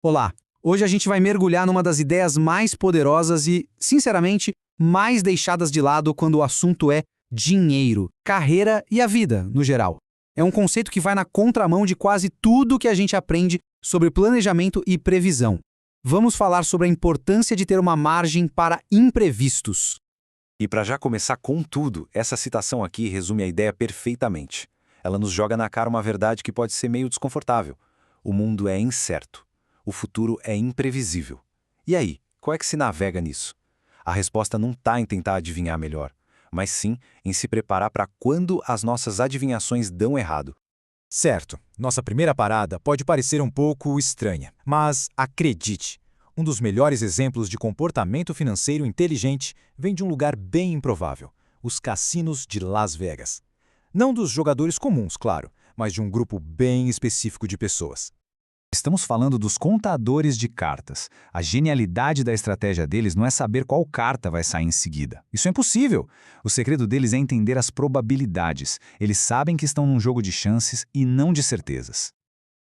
Olá! Hoje a gente vai mergulhar numa das ideias mais poderosas e, sinceramente, mais deixadas de lado quando o assunto é dinheiro, carreira e a vida, no geral. É um conceito que vai na contramão de quase tudo que a gente aprende sobre planejamento e previsão. Vamos falar sobre a importância de ter uma margem para imprevistos. E para já começar com tudo, essa citação aqui resume a ideia perfeitamente. Ela nos joga na cara uma verdade que pode ser meio desconfortável. O mundo é incerto. O futuro é imprevisível. E aí, qual é que se navega nisso? A resposta não está em tentar adivinhar melhor, mas sim em se preparar para quando as nossas adivinhações dão errado. Certo, nossa primeira parada pode parecer um pouco estranha, mas acredite, um dos melhores exemplos de comportamento financeiro inteligente vem de um lugar bem improvável, os cassinos de Las Vegas. Não dos jogadores comuns, claro, mas de um grupo bem específico de pessoas. Estamos falando dos contadores de cartas. A genialidade da estratégia deles não é saber qual carta vai sair em seguida. Isso é impossível. O segredo deles é entender as probabilidades. Eles sabem que estão num jogo de chances e não de certezas.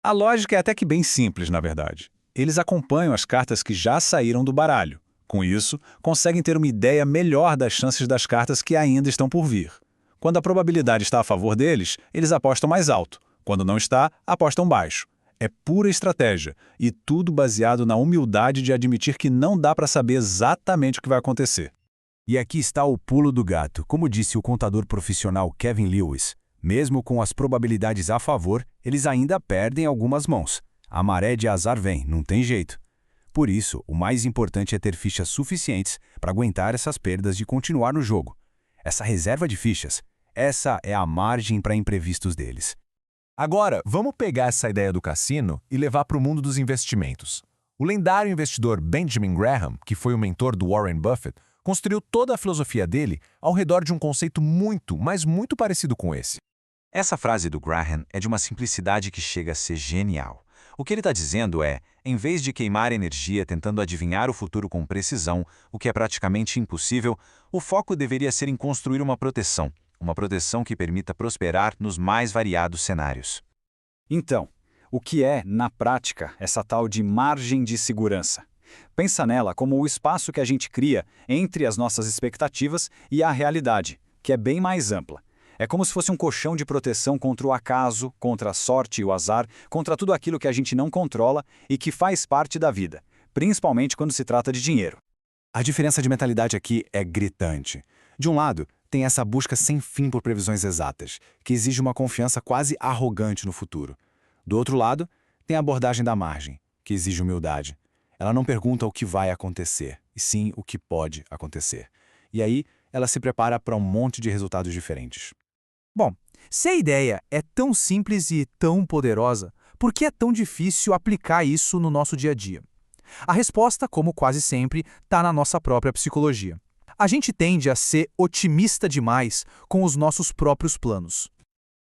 A lógica é até que bem simples, na verdade. Eles acompanham as cartas que já saíram do baralho. Com isso, conseguem ter uma ideia melhor das chances das cartas que ainda estão por vir. Quando a probabilidade está a favor deles, eles apostam mais alto. Quando não está, apostam baixo. É pura estratégia, e tudo baseado na humildade de admitir que não dá para saber exatamente o que vai acontecer. E aqui está o pulo do gato. Como disse o contador profissional Kevin Lewis, mesmo com as probabilidades a favor, eles ainda perdem algumas mãos. A maré de azar vem, não tem jeito. Por isso, o mais importante é ter fichas suficientes para aguentar essas perdas e continuar no jogo. Essa reserva de fichas, essa é a margem para imprevistos deles. Agora, vamos pegar essa ideia do cassino e levar para o mundo dos investimentos. O lendário investidor Benjamin Graham, que foi o mentor do Warren Buffett, construiu toda a filosofia dele ao redor de um conceito muito, mas muito parecido com esse. Essa frase do Graham é de uma simplicidade que chega a ser genial. O que ele está dizendo é, em vez de queimar energia tentando adivinhar o futuro com precisão, o que é praticamente impossível, o foco deveria ser em construir uma proteção que permita prosperar nos mais variados cenários. Então, o que é, na prática, essa tal de margem de segurança? Pensa nela como o espaço que a gente cria entre as nossas expectativas e a realidade, que é bem mais ampla. É como se fosse um colchão de proteção contra o acaso, contra a sorte e o azar, contra tudo aquilo que a gente não controla e que faz parte da vida, principalmente quando se trata de dinheiro. A diferença de mentalidade aqui é gritante. De um lado, tem essa busca sem fim por previsões exatas, que exige uma confiança quase arrogante no futuro. Do outro lado, tem a abordagem da margem, que exige humildade. Ela não pergunta o que vai acontecer, e sim o que pode acontecer. E aí, ela se prepara para um monte de resultados diferentes. Bom, se a ideia é tão simples e tão poderosa, por que é tão difícil aplicar isso no nosso dia a dia? A resposta, como quase sempre, está na nossa própria psicologia. A gente tende a ser otimista demais com os nossos próprios planos.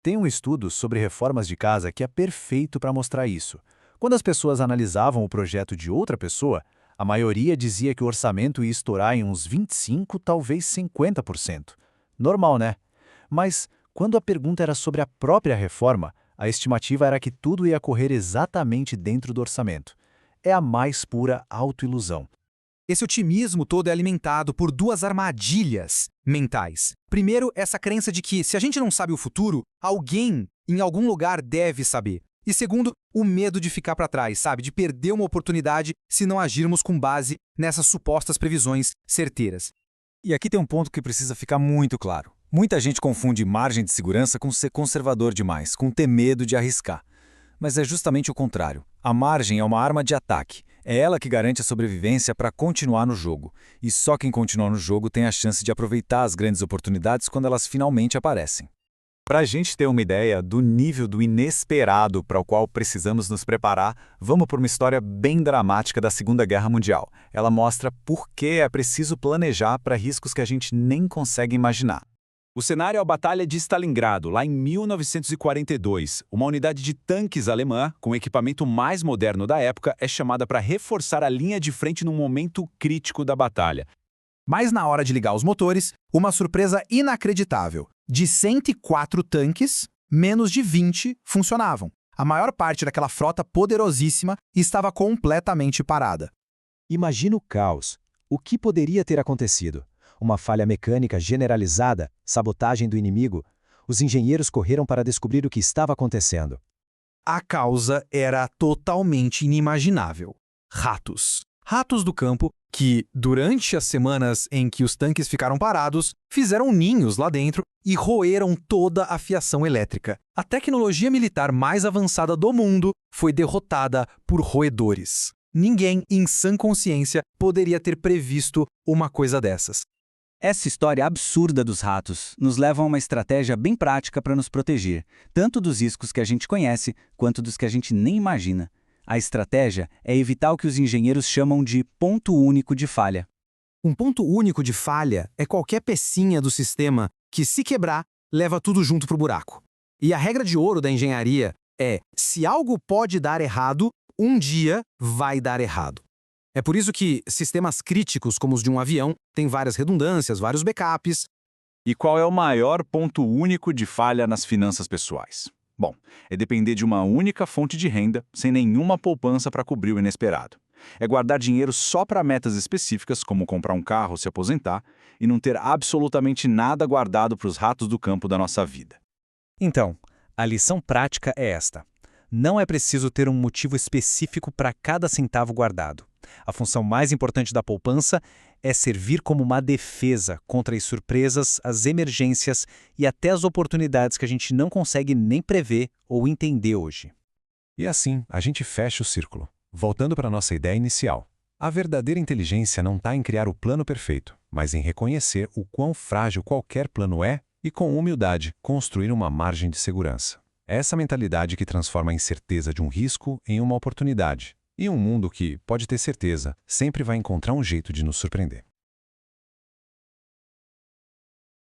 Tem um estudo sobre reformas de casa que é perfeito para mostrar isso. Quando as pessoas analisavam o projeto de outra pessoa, a maioria dizia que o orçamento ia estourar em uns 25%, talvez 50%. Normal, né? Mas, quando a pergunta era sobre a própria reforma, a estimativa era que tudo ia correr exatamente dentro do orçamento. É a mais pura autoilusão. Esse otimismo todo é alimentado por duas armadilhas mentais. Primeiro, essa crença de que, se a gente não sabe o futuro, alguém em algum lugar deve saber. E segundo, o medo de ficar para trás, sabe? De perder uma oportunidade se não agirmos com base nessas supostas previsões certeiras. E aqui tem um ponto que precisa ficar muito claro. Muita gente confunde margem de segurança com ser conservador demais, com ter medo de arriscar. Mas é justamente o contrário. A margem é uma arma de ataque. É ela que garante a sobrevivência para continuar no jogo. E só quem continua no jogo tem a chance de aproveitar as grandes oportunidades quando elas finalmente aparecem. Para a gente ter uma ideia do nível do inesperado para o qual precisamos nos preparar, vamos por uma história bem dramática da Segunda Guerra Mundial. Ela mostra por que é preciso planejar para riscos que a gente nem consegue imaginar. O cenário é a Batalha de Stalingrado, lá em 1942. Uma unidade de tanques alemã, com o equipamento mais moderno da época, é chamada para reforçar a linha de frente num momento crítico da batalha. Mas na hora de ligar os motores, uma surpresa inacreditável. De 104 tanques, menos de 20 funcionavam. A maior parte daquela frota poderosíssima estava completamente parada. Imagina o caos. O que poderia ter acontecido? Uma falha mecânica generalizada, sabotagem do inimigo. Os engenheiros correram para descobrir o que estava acontecendo. A causa era totalmente inimaginável. Ratos. Ratos do campo que, durante as semanas em que os tanques ficaram parados, fizeram ninhos lá dentro e roeram toda a fiação elétrica. A tecnologia militar mais avançada do mundo foi derrotada por roedores. Ninguém, em sã consciência, poderia ter previsto uma coisa dessas. Essa história absurda dos ratos nos leva a uma estratégia bem prática para nos proteger, tanto dos riscos que a gente conhece, quanto dos que a gente nem imagina. A estratégia é evitar o que os engenheiros chamam de ponto único de falha. Um ponto único de falha é qualquer pecinha do sistema que, se quebrar, leva tudo junto para o buraco. E a regra de ouro da engenharia é: se algo pode dar errado, um dia vai dar errado. É por isso que sistemas críticos, como os de um avião, têm várias redundâncias, vários backups. E qual é o maior ponto único de falha nas finanças pessoais? Bom, é depender de uma única fonte de renda, sem nenhuma poupança para cobrir o inesperado. É guardar dinheiro só para metas específicas, como comprar um carro ou se aposentar, e não ter absolutamente nada guardado para os ratos do campo da nossa vida. Então, a lição prática é esta. Não é preciso ter um motivo específico para cada centavo guardado. A função mais importante da poupança é servir como uma defesa contra as surpresas, as emergências e até as oportunidades que a gente não consegue nem prever ou entender hoje. E assim, a gente fecha o círculo. Voltando para a nossa ideia inicial. A verdadeira inteligência não está em criar o plano perfeito, mas em reconhecer o quão frágil qualquer plano é e, com humildade, construir uma margem de segurança. É essa mentalidade que transforma a incerteza de um risco em uma oportunidade. E um mundo que, pode ter certeza, sempre vai encontrar um jeito de nos surpreender.